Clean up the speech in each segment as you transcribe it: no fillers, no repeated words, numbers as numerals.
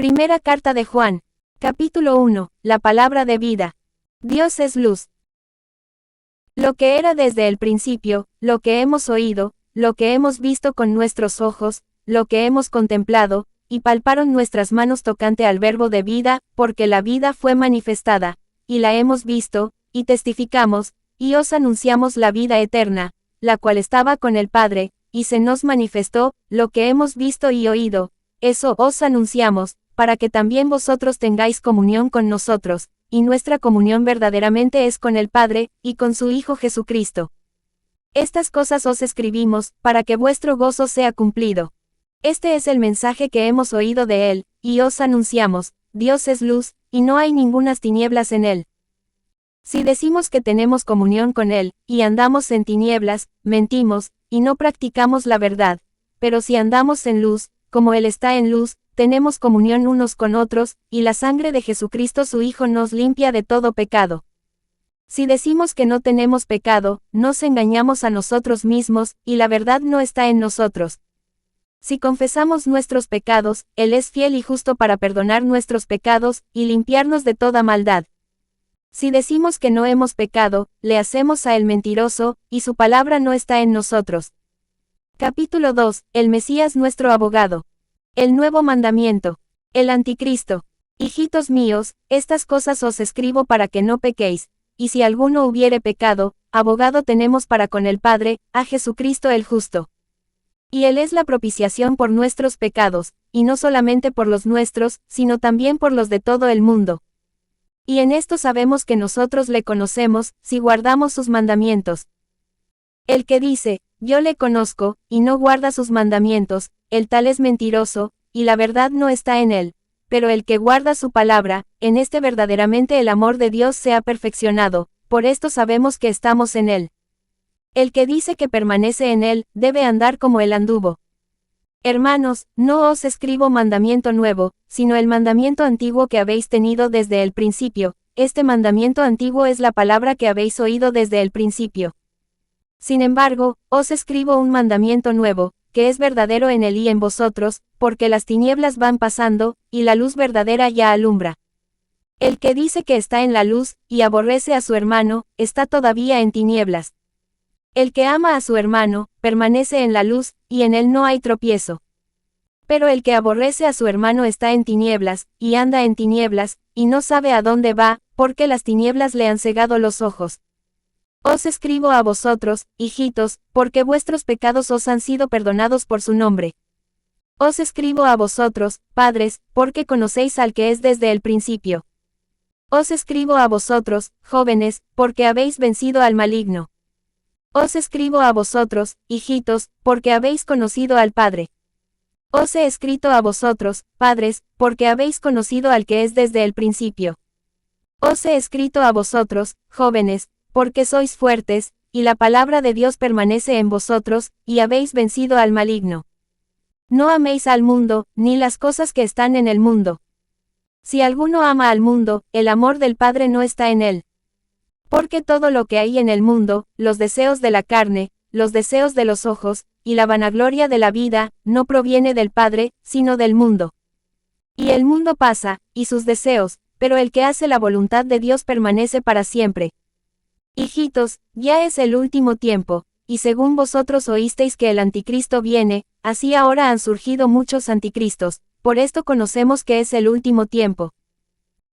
Primera carta de Juan. Capítulo 1. La palabra de vida. Dios es luz. Lo que era desde el principio, lo que hemos oído, lo que hemos visto con nuestros ojos, lo que hemos contemplado, y palparon nuestras manos tocante al verbo de vida, porque la vida fue manifestada, y la hemos visto, y testificamos, y os anunciamos la vida eterna, la cual estaba con el Padre, y se nos manifestó, lo que hemos visto y oído, eso os anunciamos, para que también vosotros tengáis comunión con nosotros, y nuestra comunión verdaderamente es con el Padre, y con su Hijo Jesucristo. Estas cosas os escribimos, para que vuestro gozo sea cumplido. Este es el mensaje que hemos oído de Él, y os anunciamos: Dios es luz, y no hay ningunas tinieblas en Él. Si decimos que tenemos comunión con Él, y andamos en tinieblas, mentimos, y no practicamos la verdad. Pero si andamos en luz, como Él está en luz, tenemos comunión unos con otros, y la sangre de Jesucristo su Hijo nos limpia de todo pecado. Si decimos que no tenemos pecado, nos engañamos a nosotros mismos, y la verdad no está en nosotros. Si confesamos nuestros pecados, Él es fiel y justo para perdonar nuestros pecados, y limpiarnos de toda maldad. Si decimos que no hemos pecado, le hacemos a Él mentiroso, y su palabra no está en nosotros. Capítulo 2. El Mesías nuestro abogado. El nuevo mandamiento. El anticristo. Hijitos míos, estas cosas os escribo para que no pequéis, y si alguno hubiere pecado, abogado tenemos para con el Padre, a Jesucristo el justo. Y Él es la propiciación por nuestros pecados, y no solamente por los nuestros, sino también por los de todo el mundo. Y en esto sabemos que nosotros le conocemos, si guardamos sus mandamientos. El que dice: yo le conozco, y no guarda sus mandamientos, el tal es mentiroso, y la verdad no está en él. Pero el que guarda su palabra, en este verdaderamente el amor de Dios se ha perfeccionado, por esto sabemos que estamos en él. El que dice que permanece en él, debe andar como él anduvo. Hermanos, no os escribo mandamiento nuevo, sino el mandamiento antiguo que habéis tenido desde el principio. Este mandamiento antiguo es la palabra que habéis oído desde el principio. Sin embargo, os escribo un mandamiento nuevo, que es verdadero en él y en vosotros, porque las tinieblas van pasando, y la luz verdadera ya alumbra. El que dice que está en la luz, y aborrece a su hermano, está todavía en tinieblas. El que ama a su hermano, permanece en la luz, y en él no hay tropiezo. Pero el que aborrece a su hermano está en tinieblas, y anda en tinieblas, y no sabe a dónde va, porque las tinieblas le han cegado los ojos. Os escribo a vosotros, hijitos, porque vuestros pecados os han sido perdonados por su nombre. Os escribo a vosotros, padres, porque conocéis al que es desde el principio. Os escribo a vosotros, jóvenes, porque habéis vencido al maligno. Os escribo a vosotros, hijitos, porque habéis conocido al Padre. Os he escrito a vosotros, padres, porque habéis conocido al que es desde el principio. Os he escrito a vosotros, jóvenes, porque sois fuertes, y la palabra de Dios permanece en vosotros, y habéis vencido al maligno. No améis al mundo, ni las cosas que están en el mundo. Si alguno ama al mundo, el amor del Padre no está en él. Porque todo lo que hay en el mundo, los deseos de la carne, los deseos de los ojos, y la vanagloria de la vida, no proviene del Padre, sino del mundo. Y el mundo pasa, y sus deseos, pero el que hace la voluntad de Dios permanece para siempre. Hijitos, ya es el último tiempo, y según vosotros oísteis que el anticristo viene, así ahora han surgido muchos anticristos, por esto conocemos que es el último tiempo.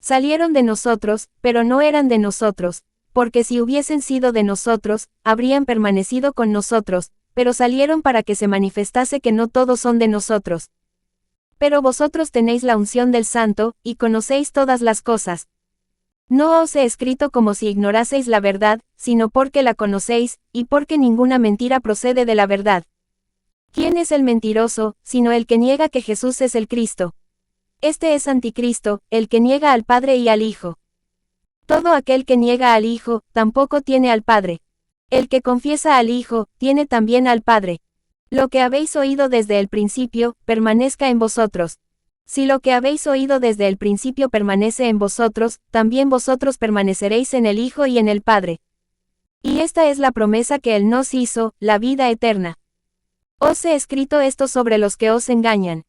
Salieron de nosotros, pero no eran de nosotros, porque si hubiesen sido de nosotros, habrían permanecido con nosotros, pero salieron para que se manifestase que no todos son de nosotros. Pero vosotros tenéis la unción del Santo, y conocéis todas las cosas. No os he escrito como si ignoraseis la verdad, sino porque la conocéis, y porque ninguna mentira procede de la verdad. ¿Quién es el mentiroso, sino el que niega que Jesús es el Cristo? Este es anticristo, el que niega al Padre y al Hijo. Todo aquel que niega al Hijo, tampoco tiene al Padre. El que confiesa al Hijo, tiene también al Padre. Lo que habéis oído desde el principio, permanezca en vosotros. Si lo que habéis oído desde el principio permanece en vosotros, también vosotros permaneceréis en el Hijo y en el Padre. Y esta es la promesa que Él nos hizo, la vida eterna. Os he escrito esto sobre los que os engañan.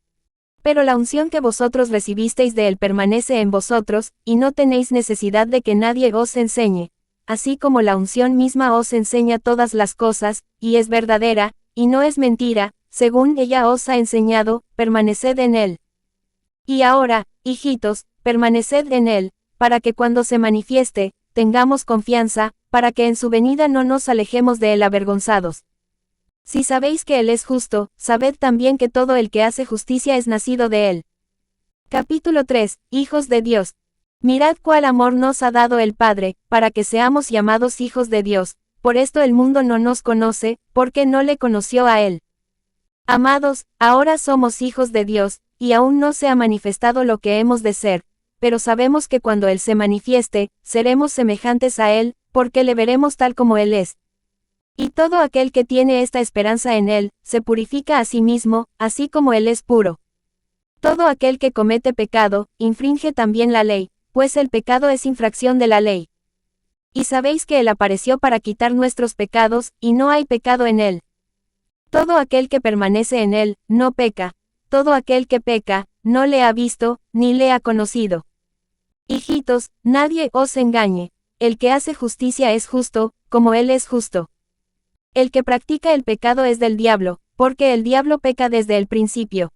Pero la unción que vosotros recibisteis de él permanece en vosotros, y no tenéis necesidad de que nadie os enseñe. Así como la unción misma os enseña todas las cosas, y es verdadera, y no es mentira, según ella os ha enseñado, permaneced en él. Y ahora, hijitos, permaneced en él, para que cuando se manifieste, tengamos confianza, para que en su venida no nos alejemos de él avergonzados. Si sabéis que él es justo, sabed también que todo el que hace justicia es nacido de él. Capítulo 3, Hijos de Dios. Mirad cuál amor nos ha dado el Padre, para que seamos llamados hijos de Dios, por esto el mundo no nos conoce, porque no le conoció a él. Amados, ahora somos hijos de Dios, y aún no se ha manifestado lo que hemos de ser, pero sabemos que cuando él se manifieste, seremos semejantes a él, porque le veremos tal como él es. Y todo aquel que tiene esta esperanza en él, se purifica a sí mismo, así como él es puro. Todo aquel que comete pecado, infringe también la ley, pues el pecado es infracción de la ley. Y sabéis que él apareció para quitar nuestros pecados, y no hay pecado en él. Todo aquel que permanece en él, no peca. Todo aquel que peca, no le ha visto, ni le ha conocido. Hijitos, nadie os engañe. El que hace justicia es justo, como él es justo. El que practica el pecado es del diablo, porque el diablo peca desde el principio.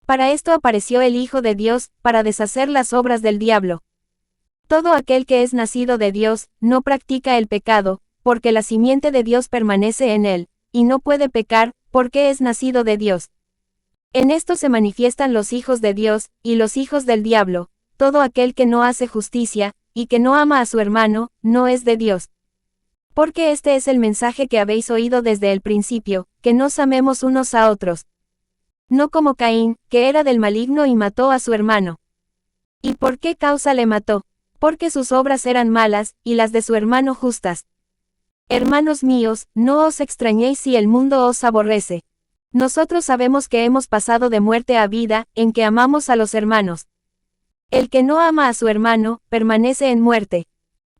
Para esto apareció el Hijo de Dios, para deshacer las obras del diablo. Todo aquel que es nacido de Dios, no practica el pecado, porque la simiente de Dios permanece en él, y no puede pecar, porque es nacido de Dios. En esto se manifiestan los hijos de Dios, y los hijos del diablo. Todo aquel que no hace justicia, y que no ama a su hermano, no es de Dios. Porque este es el mensaje que habéis oído desde el principio, que nos amemos unos a otros. No como Caín, que era del maligno y mató a su hermano. ¿Y por qué causa le mató? Porque sus obras eran malas, y las de su hermano justas. Hermanos míos, no os extrañéis si el mundo os aborrece. Nosotros sabemos que hemos pasado de muerte a vida, en que amamos a los hermanos. El que no ama a su hermano, permanece en muerte.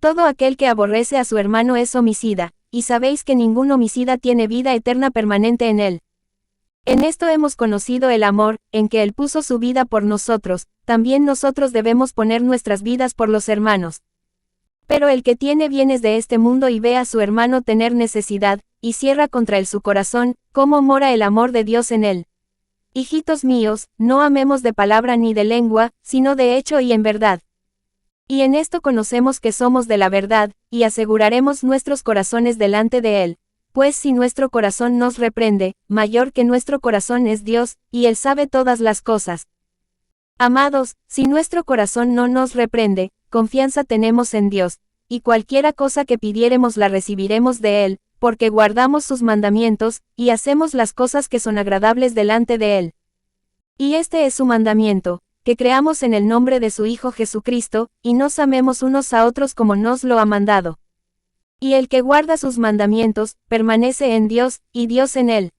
Todo aquel que aborrece a su hermano es homicida, y sabéis que ningún homicida tiene vida eterna permanente en él. En esto hemos conocido el amor, en que él puso su vida por nosotros, también nosotros debemos poner nuestras vidas por los hermanos. Pero el que tiene bienes de este mundo y ve a su hermano tener necesidad, y cierra contra él su corazón, ¿cómo mora el amor de Dios en él? Hijitos míos, no amemos de palabra ni de lengua, sino de hecho y en verdad. Y en esto conocemos que somos de la verdad, y aseguraremos nuestros corazones delante de él. Pues si nuestro corazón nos reprende, mayor que nuestro corazón es Dios, y él sabe todas las cosas. Amados, si nuestro corazón no nos reprende, confianza tenemos en Dios, y cualquiera cosa que pidiéremos la recibiremos de él, porque guardamos sus mandamientos, y hacemos las cosas que son agradables delante de él. Y este es su mandamiento, que creamos en el nombre de su Hijo Jesucristo, y nos amemos unos a otros como nos lo ha mandado. Y el que guarda sus mandamientos, permanece en Dios, y Dios en él.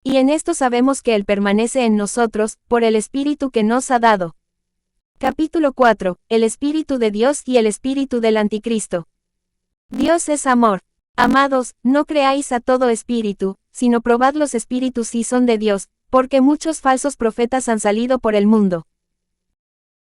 Y en esto sabemos que él permanece en nosotros, por el Espíritu que nos ha dado. Capítulo 4, el Espíritu de Dios y el Espíritu del Anticristo. Dios es amor. Amados, no creáis a todo espíritu, sino probad los espíritus si son de Dios, porque muchos falsos profetas han salido por el mundo.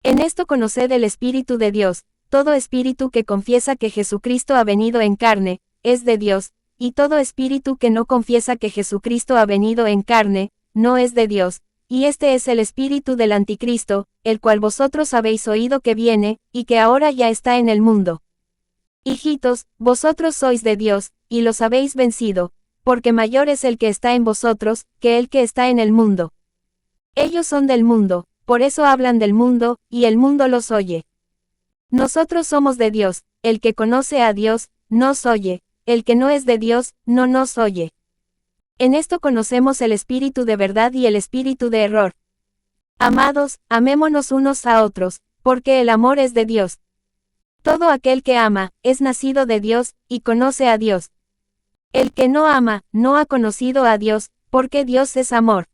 En esto conoced el Espíritu de Dios. Todo espíritu que confiesa que Jesucristo ha venido en carne, es de Dios, y todo espíritu que no confiesa que Jesucristo ha venido en carne, no es de Dios, y este es el espíritu del Anticristo, el cual vosotros habéis oído que viene, y que ahora ya está en el mundo. Hijitos, vosotros sois de Dios, y los habéis vencido, porque mayor es el que está en vosotros, que el que está en el mundo. Ellos son del mundo, por eso hablan del mundo, y el mundo los oye. Nosotros somos de Dios, el que conoce a Dios, nos oye, el que no es de Dios, no nos oye. En esto conocemos el espíritu de verdad y el espíritu de error. Amados, amémonos unos a otros, porque el amor es de Dios. Todo aquel que ama, es nacido de Dios, y conoce a Dios. El que no ama, no ha conocido a Dios, porque Dios es amor.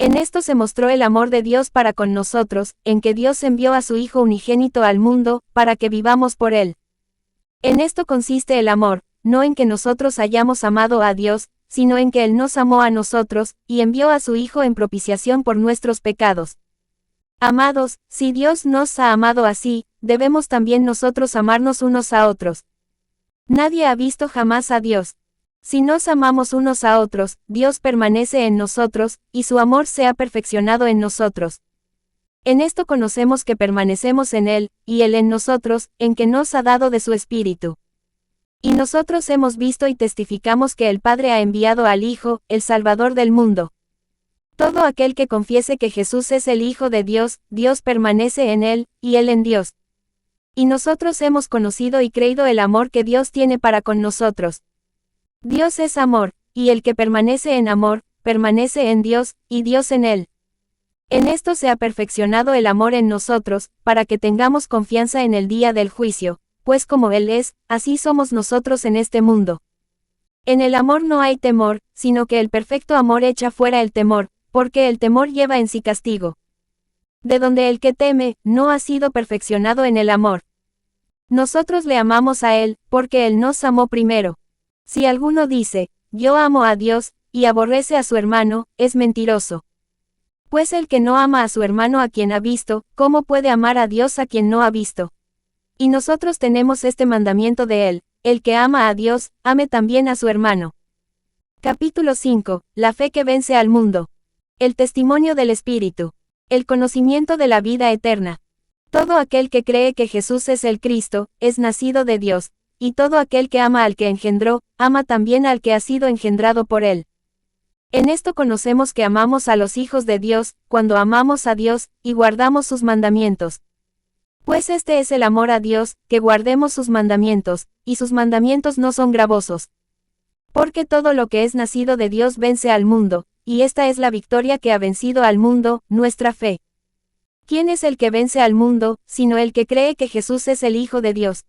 En esto se mostró el amor de Dios para con nosotros, en que Dios envió a su Hijo unigénito al mundo, para que vivamos por él. En esto consiste el amor, no en que nosotros hayamos amado a Dios, sino en que Él nos amó a nosotros, y envió a su Hijo en propiciación por nuestros pecados. Amados, si Dios nos ha amado así, debemos también nosotros amarnos unos a otros. Nadie ha visto jamás a Dios. Si nos amamos unos a otros, Dios permanece en nosotros, y su amor se ha perfeccionado en nosotros. En esto conocemos que permanecemos en Él, y Él en nosotros, en que nos ha dado de su Espíritu. Y nosotros hemos visto y testificamos que el Padre ha enviado al Hijo, el Salvador del mundo. Todo aquel que confiese que Jesús es el Hijo de Dios, Dios permanece en Él, y Él en Dios. Y nosotros hemos conocido y creído el amor que Dios tiene para con nosotros. Dios es amor, y el que permanece en amor, permanece en Dios, y Dios en él. En esto se ha perfeccionado el amor en nosotros, para que tengamos confianza en el día del juicio, pues como Él es, así somos nosotros en este mundo. En el amor no hay temor, sino que el perfecto amor echa fuera el temor, porque el temor lleva en sí castigo. De donde el que teme, no ha sido perfeccionado en el amor. Nosotros le amamos a Él, porque Él nos amó primero. Si alguno dice, yo amo a Dios, y aborrece a su hermano, es mentiroso. Pues el que no ama a su hermano a quien ha visto, ¿cómo puede amar a Dios a quien no ha visto? Y nosotros tenemos este mandamiento de Él, el que ama a Dios, ame también a su hermano. Capítulo 5, la fe que vence al mundo. El testimonio del Espíritu. El conocimiento de la vida eterna. Todo aquel que cree que Jesús es el Cristo, es nacido de Dios, y todo aquel que ama al que engendró, ama también al que ha sido engendrado por Él. En esto conocemos que amamos a los hijos de Dios, cuando amamos a Dios, y guardamos sus mandamientos. Pues este es el amor a Dios, que guardemos sus mandamientos, y sus mandamientos no son gravosos. Porque todo lo que es nacido de Dios vence al mundo, y esta es la victoria que ha vencido al mundo, nuestra fe. ¿Quién es el que vence al mundo, sino el que cree que Jesús es el Hijo de Dios?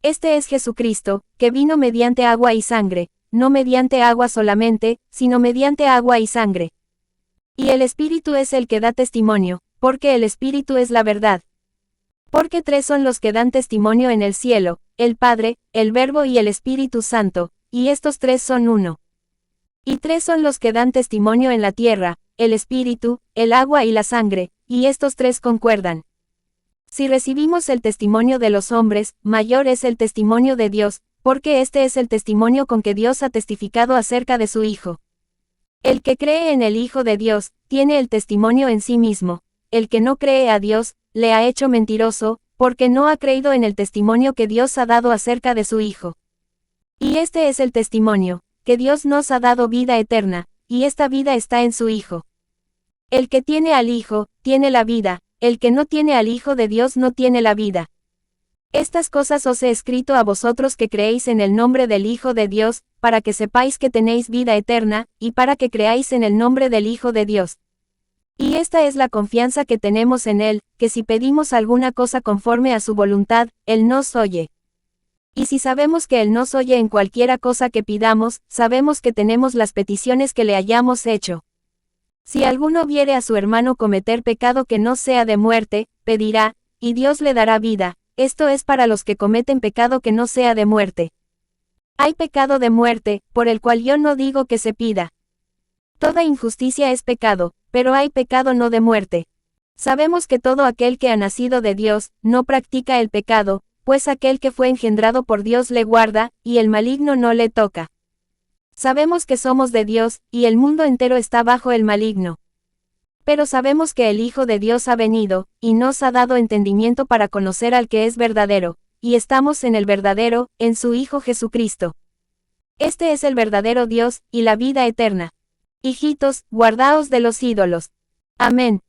Este es Jesucristo, que vino mediante agua y sangre, no mediante agua solamente, sino mediante agua y sangre. Y el Espíritu es el que da testimonio, porque el Espíritu es la verdad. Porque tres son los que dan testimonio en el cielo, el Padre, el Verbo y el Espíritu Santo, y estos tres son uno. Y tres son los que dan testimonio en la tierra, el Espíritu, el agua y la sangre, y estos tres concuerdan. Si recibimos el testimonio de los hombres, mayor es el testimonio de Dios, porque este es el testimonio con que Dios ha testificado acerca de su Hijo. El que cree en el Hijo de Dios, tiene el testimonio en sí mismo. El que no cree a Dios, le ha hecho mentiroso, porque no ha creído en el testimonio que Dios ha dado acerca de su Hijo. Y este es el testimonio, que Dios nos ha dado vida eterna, y esta vida está en su Hijo. El que tiene al Hijo, tiene la vida. El que no tiene al Hijo de Dios no tiene la vida. Estas cosas os he escrito a vosotros que creéis en el nombre del Hijo de Dios, para que sepáis que tenéis vida eterna, y para que creáis en el nombre del Hijo de Dios. Y esta es la confianza que tenemos en Él, que si pedimos alguna cosa conforme a su voluntad, Él nos oye. Y si sabemos que Él nos oye en cualquiera cosa que pidamos, sabemos que tenemos las peticiones que le hayamos hecho. Si alguno viere a su hermano cometer pecado que no sea de muerte, pedirá, y Dios le dará vida. Esto es para los que cometen pecado que no sea de muerte. Hay pecado de muerte, por el cual yo no digo que se pida. Toda injusticia es pecado, pero hay pecado no de muerte. Sabemos que todo aquel que ha nacido de Dios, no practica el pecado, pues aquel que fue engendrado por Dios le guarda, y el maligno no le toca. Sabemos que somos de Dios, y el mundo entero está bajo el maligno. Pero sabemos que el Hijo de Dios ha venido, y nos ha dado entendimiento para conocer al que es verdadero, y estamos en el verdadero, en su Hijo Jesucristo. Este es el verdadero Dios, y la vida eterna. Hijitos, guardaos de los ídolos. Amén.